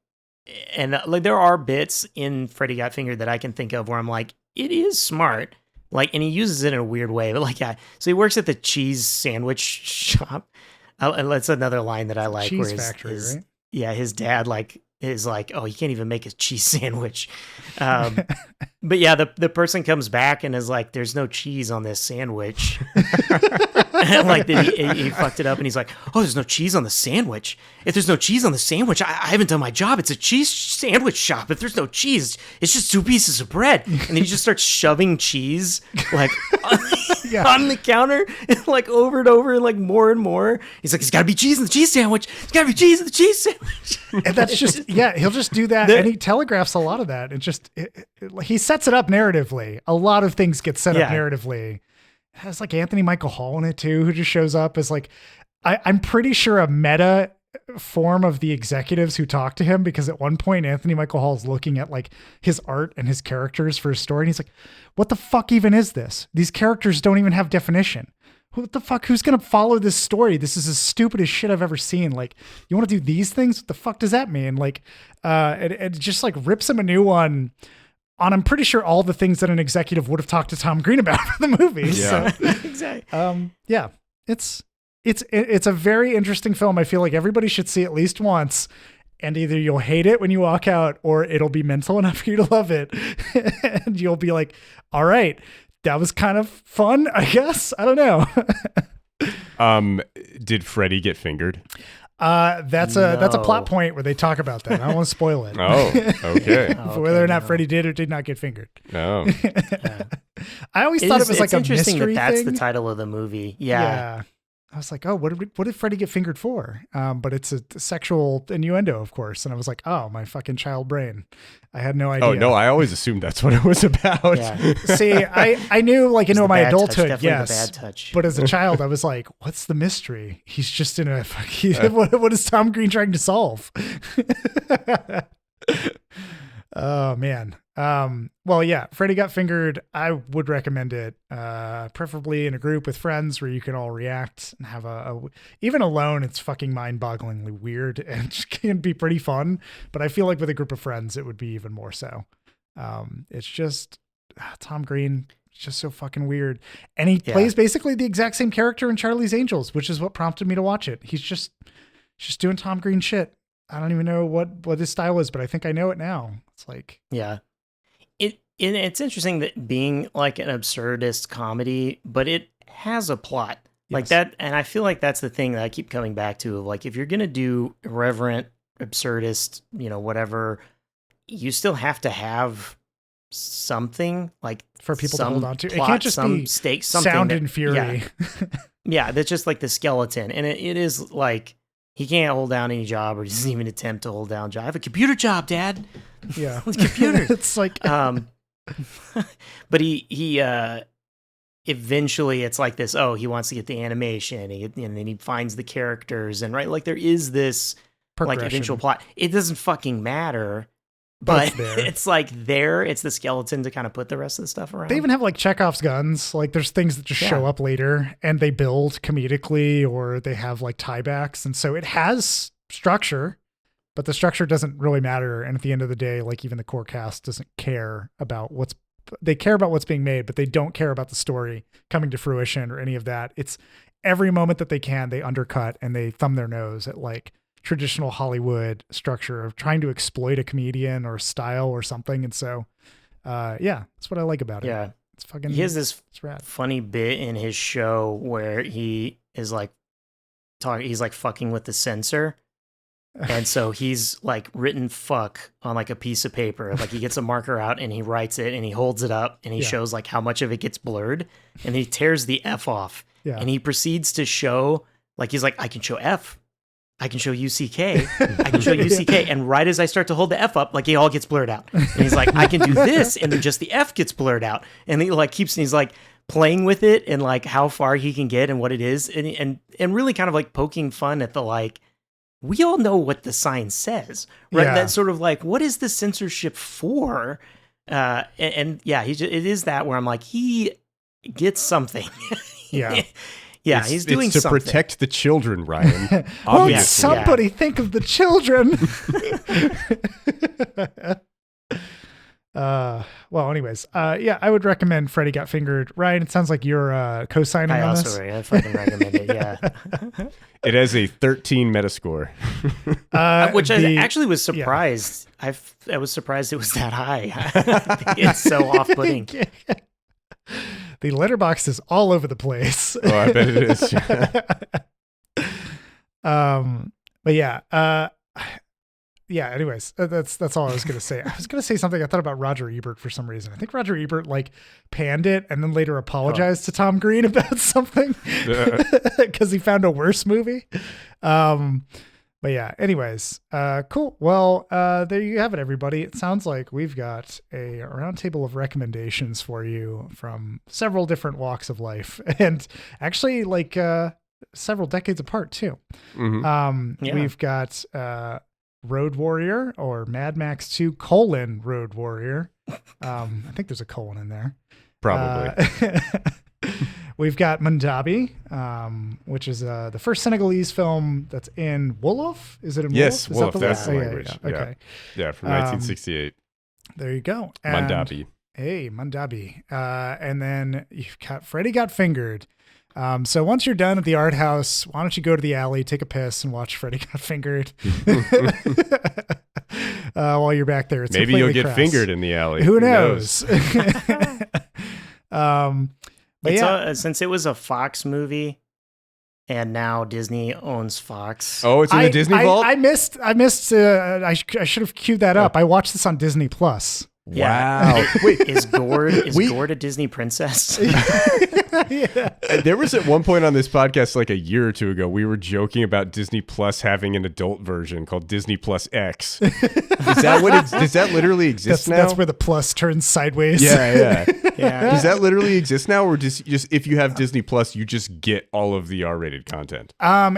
[SPEAKER 2] like, there are bits in Freddy Got Fingered that I can think of where I'm like, it is smart, like, and he uses it in a weird way, but like, yeah. So he works at the cheese sandwich shop, and that's another line that I like.
[SPEAKER 1] Cheese factory, right?
[SPEAKER 2] Yeah, his dad is like, oh, he can't even make a cheese sandwich. But yeah, the person comes back and is like, there's no cheese on this sandwich. And like, he fucked it up, and he's like, oh, there's no cheese on the sandwich. If there's no cheese on the sandwich, I haven't done my job. It's a cheese sandwich shop. If there's no cheese, it's just 2 pieces of bread. And then he just starts shoving cheese like on the counter, and like over and over, and like more and more. He's like, there's got to be cheese in the cheese sandwich. There's got to be cheese in the cheese sandwich.
[SPEAKER 1] And that's just, he'll just do that. And he telegraphs a lot of that. It just, he sets it up narratively. A lot of things get set up narratively. It has like Anthony Michael Hall in it too, who just shows up as like, I'm pretty sure a meta form of the executives who talk to him, because at one point Anthony Michael Hall is looking at like his art and his characters for his story, and he's like, what the fuck even is this? These characters don't even have definition. What the fuck? Who's going to follow this story? This is the stupidest shit I've ever seen. Like, you want to do these things? What the fuck does that mean? Like, it just like rips him a new one on, I'm pretty sure, all the things that an executive would have talked to Tom Green about for the movie.
[SPEAKER 3] Yeah.
[SPEAKER 1] So,
[SPEAKER 2] exactly.
[SPEAKER 1] Yeah, it's a very interesting film. I feel like everybody should see at least once, and either you'll hate it when you walk out, or it'll be mental enough for you to love it. And you'll be like, all right, that was kind of fun, I guess. I don't know.
[SPEAKER 3] Did Freddy get fingered?
[SPEAKER 1] That's a plot point where they talk about that. I don't want to spoil it.
[SPEAKER 3] Oh, okay.
[SPEAKER 1] Whether or not Freddy did or did not get fingered.
[SPEAKER 3] No.
[SPEAKER 1] I always thought it was like a
[SPEAKER 2] interesting
[SPEAKER 1] mystery
[SPEAKER 2] that's
[SPEAKER 1] thing.
[SPEAKER 2] the title of the movie. Yeah.
[SPEAKER 1] I was like, oh, what did Freddy get fingered for? But it's a sexual innuendo, of course. And I was like, oh, my fucking child brain. I had no idea.
[SPEAKER 3] Oh, no, I always assumed that's what it was about.
[SPEAKER 2] Yeah.
[SPEAKER 1] See, I knew, like, in my adulthood,
[SPEAKER 2] touch,
[SPEAKER 1] yes.
[SPEAKER 2] the bad touch.
[SPEAKER 1] But as a child, I was like, what's the mystery? He's just in a fucking, what is Tom Green trying to solve? Oh, man. Well, yeah, Freddy Got Fingered. I would recommend it, preferably in a group with friends where you can all react and have even alone, it's fucking mind-bogglingly weird and can be pretty fun. But I feel like with a group of friends, it would be even more so. It's just Tom Green, just so fucking weird. And he plays basically the exact same character in Charlie's Angels, which is what prompted me to watch it. He's just doing Tom Green shit. I don't even know what his style is, but I think I know it now. It's like,
[SPEAKER 2] yeah. It's interesting that being like an absurdist comedy, but it has a plot like that. And I feel like that's the thing that I keep coming back to, of like, if you're going to do irreverent, absurdist, whatever, you still have to have something like
[SPEAKER 1] for people to hold on to.
[SPEAKER 2] Plot,
[SPEAKER 1] it can't just be
[SPEAKER 2] stake,
[SPEAKER 1] sound and fury.
[SPEAKER 2] Yeah, that's just like the skeleton. And it is like, he can't hold down any job, or doesn't even attempt to hold down a job. I have a computer job, Dad.
[SPEAKER 1] Yeah.
[SPEAKER 2] It's computer.
[SPEAKER 1] It's like,
[SPEAKER 2] but he eventually it's like this, he wants to get the animation, and then he finds the characters, and like there is this like eventual plot. It doesn't fucking matter, but it's like it's the skeleton to kind of put the rest of the stuff around.
[SPEAKER 1] They even have like Chekhov's guns. Like there's things that just show up later and they build comedically, or they have like tiebacks. And so it has structure, but the structure doesn't really matter. And at the end of the day, like even the core cast doesn't care about they care about what's being made, but they don't care about the story coming to fruition or any of that. It's every moment that they can, they undercut and they thumb their nose at like traditional Hollywood structure of trying to exploit a comedian or style or something. And so, that's what I like about it.
[SPEAKER 2] Yeah.
[SPEAKER 1] It's fucking,
[SPEAKER 2] he has this funny bit in his show where he is like he's like fucking with the censor. And so he's like written fuck on like a piece of paper. Like he gets a marker out and he writes it and he holds it up and he shows like how much of it gets blurred, and he tears the F off.
[SPEAKER 1] Yeah.
[SPEAKER 2] And he proceeds to show, like, he's like, I can show F. I can show UCK. I can show UCK. And right as I start to hold the F up, like, it all gets blurred out. And he's like, I can do this. And then just the F gets blurred out. And he like he's like playing with it and like how far he can get and what it is. And really kind of like poking fun at the, like, we all know what the sign says, right?
[SPEAKER 1] Yeah.
[SPEAKER 2] That's sort of like, what is the censorship for? It is that where I'm like, he gets something.
[SPEAKER 1] Yeah.
[SPEAKER 2] Yeah, he's doing
[SPEAKER 3] it's to
[SPEAKER 2] something.
[SPEAKER 3] protect the children, Ryan.
[SPEAKER 1] Won't somebody think of the children? Well, anyways, I would recommend Freddy Got Fingered. Ryan, it sounds like you're co-signing on this.
[SPEAKER 2] I fucking recommend it, yeah.
[SPEAKER 3] It has a 13 Metascore.
[SPEAKER 2] Which I actually was surprised. Yeah. I was surprised it was that high. It's so off-putting.
[SPEAKER 1] The letterbox is all over the place.
[SPEAKER 3] Oh, I bet it is.
[SPEAKER 1] But anyways, that's all I was going to say. I was going to say something. I thought about Roger Ebert for some reason. I think Roger Ebert like panned it and then later apologized to Tom Green about something because he found a worse movie. But yeah, anyways, cool. Well, there you have it, everybody. It sounds like we've got a roundtable of recommendations for you from several different walks of life, and actually like several decades apart too.
[SPEAKER 3] Mm-hmm.
[SPEAKER 1] We've got Road Warrior or Mad Max 2 : Road Warrior. I think there's a colon in there.
[SPEAKER 3] Probably.
[SPEAKER 1] We've got Mandabi, which is the first Senegalese film that's in Wolof. Is it in Wolof?
[SPEAKER 3] Yes,
[SPEAKER 1] Is
[SPEAKER 3] Wolof.
[SPEAKER 1] That
[SPEAKER 3] That's the language.
[SPEAKER 1] Yeah. Okay.
[SPEAKER 3] Yeah, from 1968.
[SPEAKER 1] There you go.
[SPEAKER 3] Mandabi.
[SPEAKER 1] Hey, Mandabi. And then you've got Freddy Got Fingered. So once you're done at the art house, why don't you go to the alley, take a piss, and watch Freddy Got Fingered? While you're back there, it's
[SPEAKER 3] maybe you'll get
[SPEAKER 1] crass.
[SPEAKER 3] Fingered in the alley.
[SPEAKER 1] Who knows?
[SPEAKER 2] But since it was a Fox movie, and now Disney owns Fox.
[SPEAKER 3] Oh, it's in the Disney Vault?
[SPEAKER 1] I missed. I should have queued that up. I watched this on Disney Plus.
[SPEAKER 3] Yeah.
[SPEAKER 1] Wow.
[SPEAKER 3] Wait,
[SPEAKER 2] is Gord a Disney princess?
[SPEAKER 1] Yeah.
[SPEAKER 3] There was at one point on this podcast, like a year or two ago, we were joking about Disney Plus having an adult version called Disney Plus X. Is that what does that literally exist now?
[SPEAKER 1] That's where the plus turns sideways.
[SPEAKER 3] Yeah. Does that literally exist now, or just if you have Disney Plus, you just get all of the R-rated content?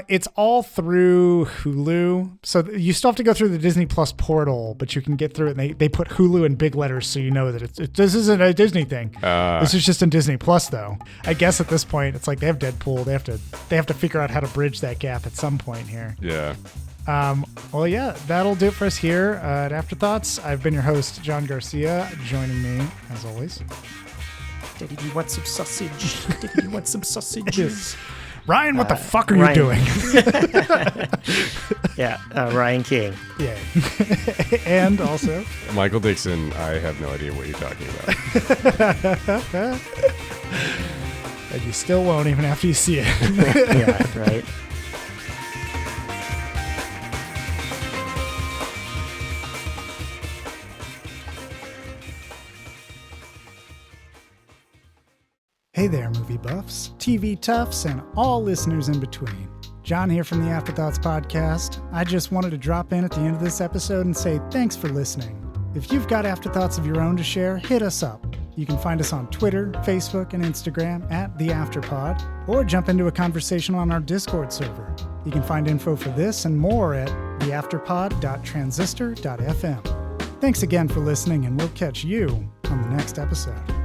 [SPEAKER 1] It's all through Hulu, so you still have to go through the Disney Plus portal, but you can get through it. And they put Hulu in big letters, so you know that this isn't a Disney thing. This is just in Disney Plus, though. I guess at this point, it's like they have Deadpool. They have to figure out how to bridge that gap at some point here.
[SPEAKER 3] Yeah.
[SPEAKER 1] Well, yeah, that'll do it for us here at Afterthoughts. I've been your host, John Garcia. Joining me, as always,
[SPEAKER 2] Daddy, do you want some sausage? Daddy, do you want some sausages?
[SPEAKER 1] Ryan, what the fuck are you doing?
[SPEAKER 2] Yeah, Ryan King.
[SPEAKER 1] Yeah. And also...
[SPEAKER 3] Michael Dixon, I have no idea what you're talking about.
[SPEAKER 1] And you still won't even after you see it.
[SPEAKER 2] Yeah, right.
[SPEAKER 1] Hey there, movie buffs, TV toughs, and all listeners in between. John here from the Afterthoughts podcast. I just wanted to drop in at the end of this episode and say thanks for listening. If you've got afterthoughts of your own to share, hit us up. You can find us on Twitter, Facebook, and Instagram at The Afterpod, or jump into a conversation on our Discord server. You can find info for this and more at theafterpod.transistor.fm. Thanks again for listening, and we'll catch you on the next episode.